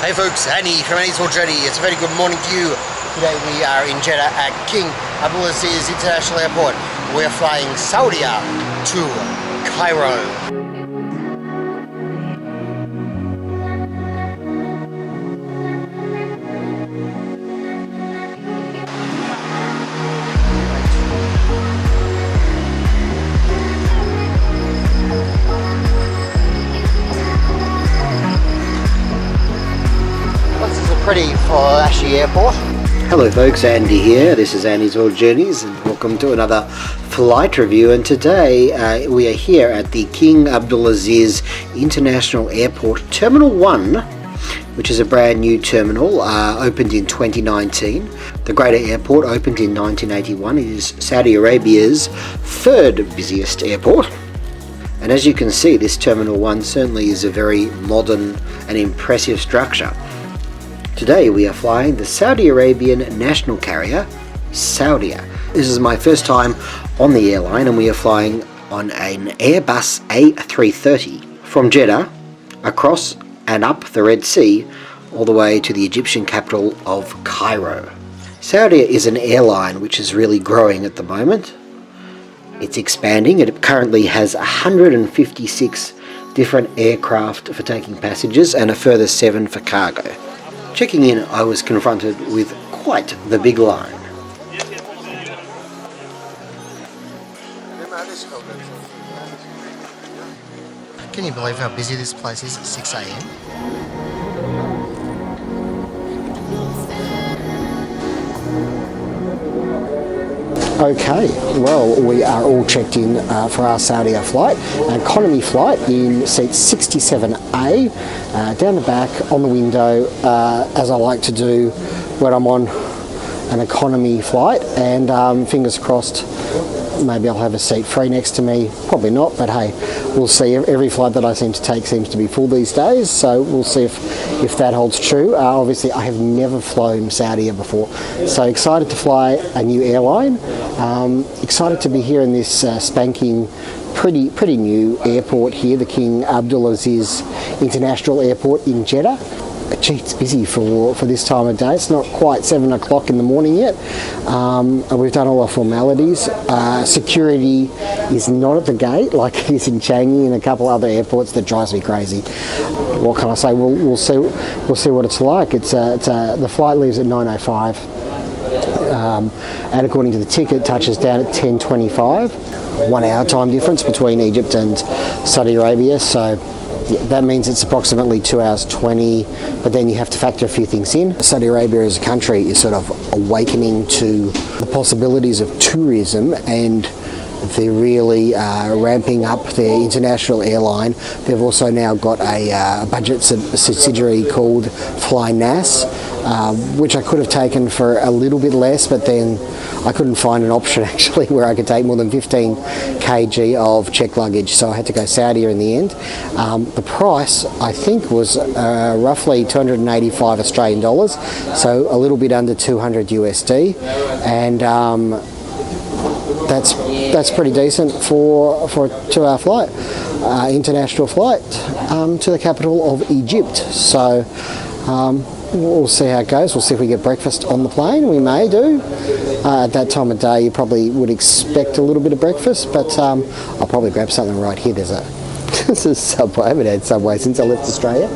Hey folks, Annie from Annie's World Journey. It's a very good morning to you. Today we are in Jeddah at King Abdulaziz International Airport. We're flying Saudia to Cairo. Pretty flashy airport. Hello folks, Andy here. This is Andy's World Journeys and welcome to another flight review, and today we are here at the King Abdulaziz International Airport Terminal 1, which is a brand new terminal, opened in 2019. The Greater Airport opened in 1981. It is Saudi Arabia's third busiest airport. And as you can see, this Terminal 1 certainly is a very modern and impressive structure. Today we are flying the Saudi Arabian national carrier, Saudia. This is my first time on the airline, and we are flying on an Airbus A330 from Jeddah across and up the Red Sea all the way to the Egyptian capital of Cairo. Saudia is an airline which is really growing at the moment. It's expanding. It currently has 156 different aircraft for taking passengers and a further 7 for cargo. Checking in, I was confronted with quite the big line. Can you believe how busy this place is at 6 a.m? Okay, well, we are all checked in for our Saudia flight, an economy flight in seat 67A, down the back on the window, as I like to do when I'm on an economy flight, and fingers crossed maybe I'll have a seat free next to me. Probably not, but hey, we'll see. Every flight that I seem to take seems to be full these days, so we'll see if that holds true. Obviously, I have never flown Saudia before, so excited to fly a new airline. Excited to be here in this spanking, pretty new airport here, the King Abdulaziz International Airport in Jeddah. Gee, it's busy for this time of day. It's not quite 7 o'clock in the morning yet. We've done all our formalities. Security is not at the gate like it is in Changi and a couple other airports. That drives me crazy. What can I say? We'll see what it's like. The flight leaves at 9:05, and according to the ticket, touches down at 10:25. 1 hour time difference between Egypt and Saudi Arabia. So yeah, that means it's approximately 2 hours 20, but then you have to factor a few things in. Saudi Arabia as a country is sort of awakening to the possibilities of tourism, and they're really ramping up their international airline. They've also now got a budget subsidiary called Fly Nas, which I could have taken for a little bit less, but then I couldn't find an option actually where I could take more than 15 kg of checked luggage, so I had to go Saudia in the end. The price, I think, was roughly 285 Australian dollars, so a little bit under 200 USD, and that's pretty decent for a 2-hour flight, international flight to the capital of Egypt. So we'll see how it goes. We'll see if we get breakfast on the plane. We may do. At that time of day, you probably would expect a little bit of breakfast, but I'll probably grab something right here. There's a Subway. I haven't had Subway since I left Australia.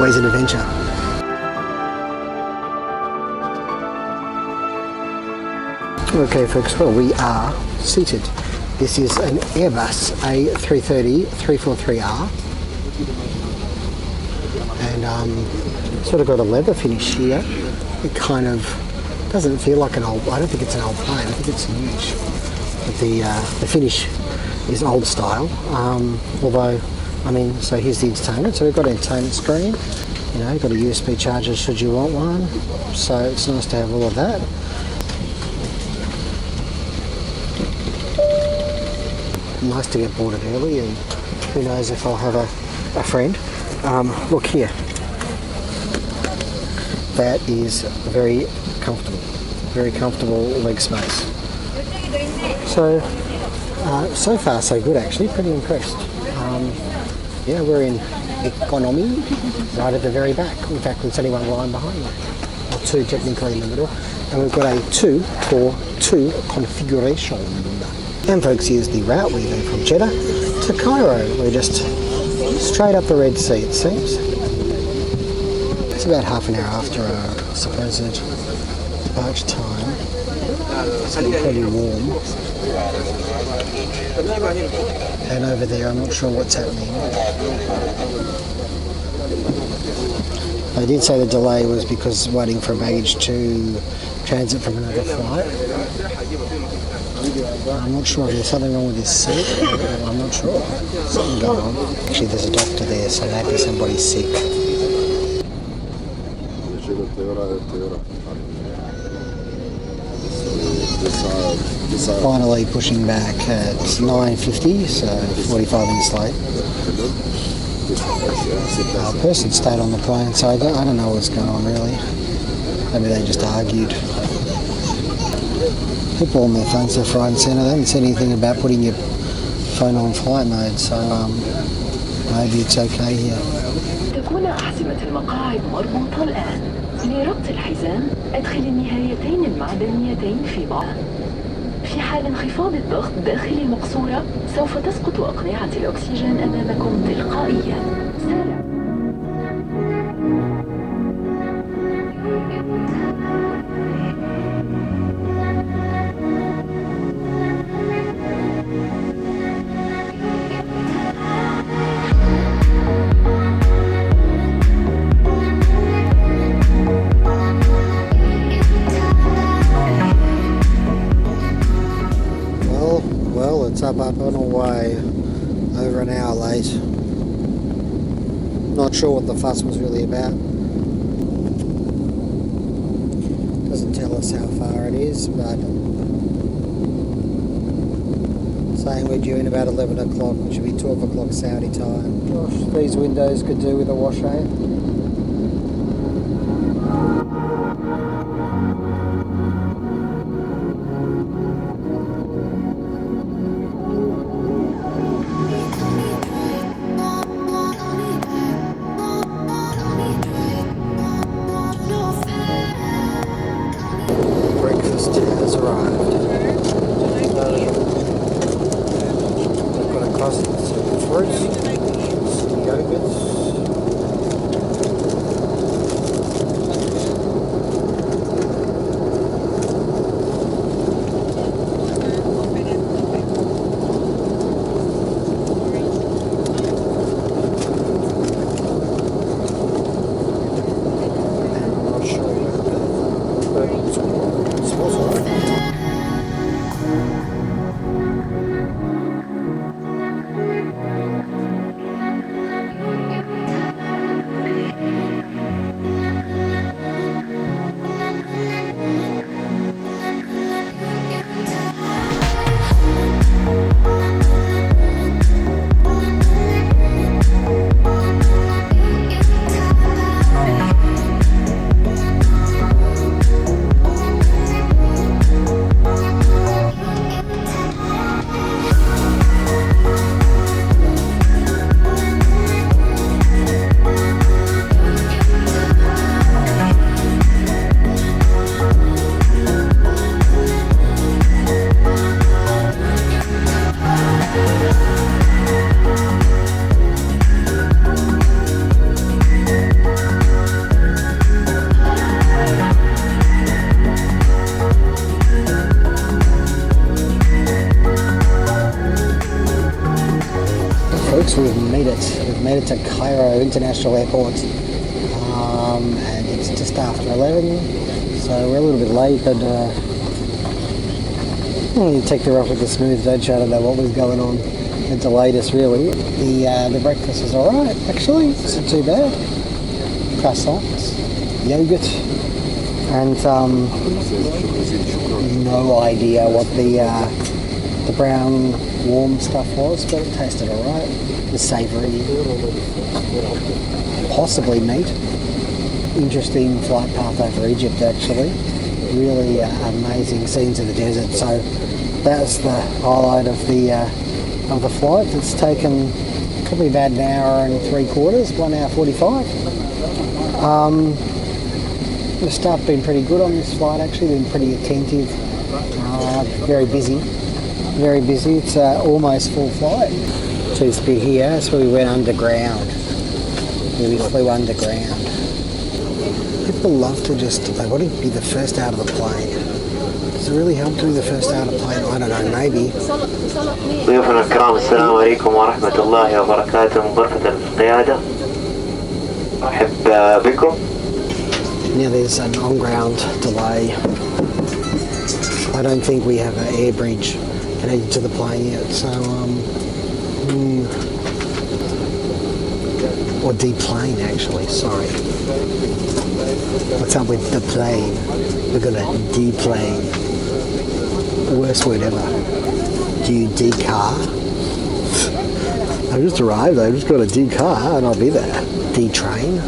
always an adventure. Okay folks, well we are seated. This is an Airbus A330-343R, and sort of got a leather finish here. It kind of doesn't feel like an old, I don't think it's an old plane, I think it's huge. But the finish is old style, although, I mean, so here's the entertainment. So we've got an entertainment screen, you know, got a USB charger should you want one. So it's nice to have all of that. Nice to get boarded early, and who knows if I'll have a friend. Look here. That is very comfortable leg space. So, so far so good actually, pretty impressed. Yeah, we're in economy, right at the very back. In fact, there's only one line behind me, or two technically in the middle. And we've got a 2-4-2 configuration. And folks, here's the route we go from Jeddah to Cairo. We're just straight up the Red Sea, it seems. It's about half an hour after our supposed departure time. It's pretty warm. And over there, I'm not sure what's happening. They did say the delay was because waiting for baggage to transit from another flight. I'm not sure if there's something wrong with this seat. I'm not sure. Something going on. Actually, there's a doctor there, so maybe somebody's sick. Finally pushing back at 9:50, so 45 minutes late. A person stayed on the plane, so I don't know what's going on really. Maybe they just argued. People on their phones left, right and centre. They haven't said anything about putting your phone on flight mode, so maybe it's okay here. تكون أحزمة المقاعد مربوطة الآن. لربط الحزام أدخل النهايتين المعدنيتين في بعض. في حال انخفاض الضغط داخل المقصورة سوف تسقط أقنعة الأكسجين أمامكم تلقائيا. سارع. It's up on our way, over an hour late. Not sure what the fuss was really about. Doesn't tell us how far it is, but saying we're due in about 11 o'clock, which should be 12 o'clock Saudi time. Gosh, these windows could do with a wash, eh? Has arrived. We've got a closet with some fruit, some yogurts. I'm not sure, but it smells alright. made it to Cairo International Airport, and it's just after 11, so we're a little bit late, but you take the rough with the smooth, don't you? I don't know what was going on. It delayed us really. The breakfast was alright, actually, it's not too bad. Croissants, yogurt, and no idea what the brown warm stuff was, but it tasted alright. The savoury, possibly meat. Interesting flight path over Egypt, actually. Really amazing scenes of the desert. So that's the highlight of the flight. It's taken probably about an hour and 3/4, 1 hour 45. The staff been pretty good on this flight, actually, been pretty attentive. Very busy. Very busy. It's almost full flight. This bit here, that's where we went underground. We flew underground. People love to they want to be the first out of the plane. Does it really help to be the first out of the plane? I don't know, maybe. ضيوفنا الكرام السلام عليكم ورحمة الله وبركاته من غرفة القيادة. أحب بكم. Now there's an on-ground delay. I don't think we have an air bridge connected to the plane yet, so or deplane actually, sorry. What's up with the plane? We're gonna deplane. Worst word ever. Do you decar? I just arrived, I just got a decar and I'll be there. Detrain?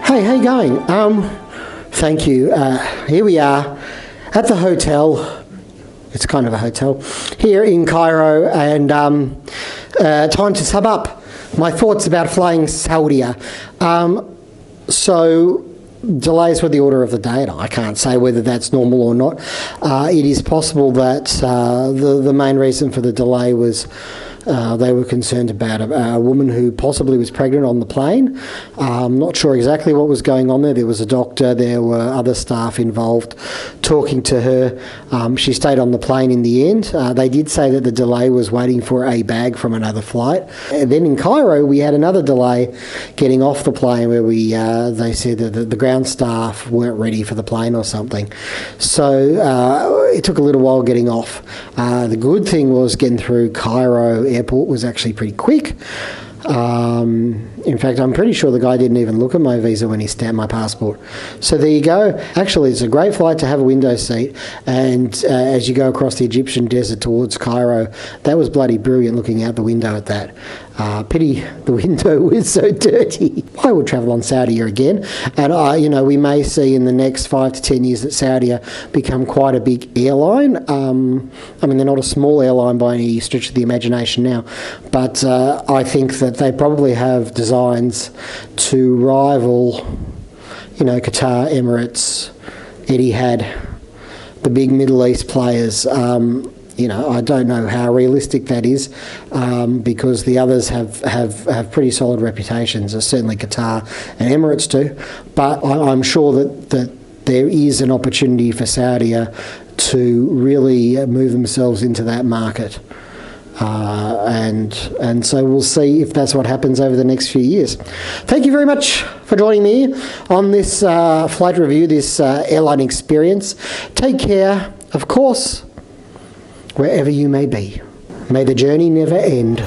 Hey, how you going? Thank you. Here we are at the hotel. It's kind of a hotel here in Cairo, and time to sum up my thoughts about flying Saudia. So delays were the order of the day, and I can't say whether that's normal or not. It is possible that the main reason for the delay was they were concerned about a woman who possibly was pregnant on the plane. I'm not sure exactly what was going on there. There was a doctor, there were other staff involved talking to her. She stayed on the plane in the end. They did say that the delay was waiting for a bag from another flight. And then in Cairo, we had another delay getting off the plane where they said that the ground staff weren't ready for the plane or something. So it took a little while getting off. The good thing was getting through Cairo Airport was actually pretty quick. In fact, I'm pretty sure the guy didn't even look at my visa when he stamped my passport. So there you go. Actually, it's a great flight to have a window seat. And as you go across the Egyptian desert towards Cairo, that was bloody brilliant looking out the window at that. Pity the window was so dirty. I would travel on Saudia again. And, we may see in the next 5 to 10 years that Saudia become quite a big airline. They're not a small airline by any stretch of the imagination now. But I think that they probably have designs to rival, Qatar, Emirates, Etihad, the big Middle East players. I don't know how realistic that is because the others have pretty solid reputations, certainly Qatar and Emirates do. But I'm sure that there is an opportunity for Saudia to really move themselves into that market. And so we'll see if that's what happens over the next few years. Thank you very much for joining me on this flight review, this airline experience. Take care, of course, wherever you may be. May the journey never end.